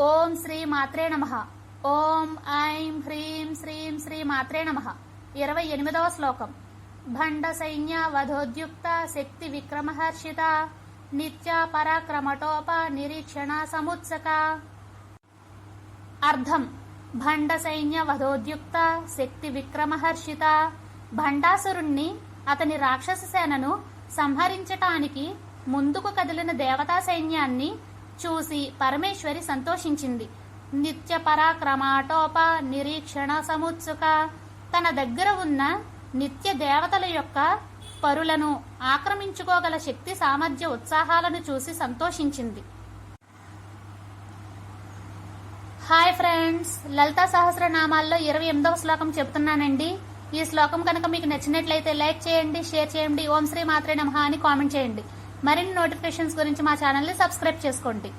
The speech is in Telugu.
ఓం శ్రీ మాత్రే నమః. ఓం ఐం హ్రీం శ్రీం శ్రీ మాత్రే నమః. 28వ శ్లోకం. భండ సైన్య వధోద్యుక్త శక్తి విక్రమహర్షిత నిత్య పరాక్రమటోప నిరీక్షణ సముత్సక. అర్థం: భండ సైన్య వధోద్యుక్త శక్తి విక్రమహర్షిత. భండాసురుణ్ణి, అతని రాక్షస సేనను సంహరించటానికి ముందుకు కదిలిన దేవతా సైన్యాన్ని చూసి పరమేశ్వరి సంతోషించింది. నిత్య పరాక్రమాటోప నిరీక్షణ సముత్సుక. తన దగ్గర ఉన్న నిత్య దేవతల యొక్క పరులను ఆక్రమించుకోగల శక్తి సామర్థ్య ఉత్సాహాలను చూసి సంతోషించింది. హాయ్ ఫ్రెండ్స్, లలితా సహస్రనామాల్లో 28వ శ్లోకం చెప్తున్నానండి. ఈ శ్లోకం కనుక మీకు నచ్చినట్లయితే లైక్ చేయండి, షేర్ చేయండి, ఓం శ్రీ మాత్రే నమః అని కామెంట్ చేయండి. మరిన్ని నోటిఫికేషన్స్ గురించి మా ఛానల్ని సబ్స్క్రైబ్ చేసుకోండి.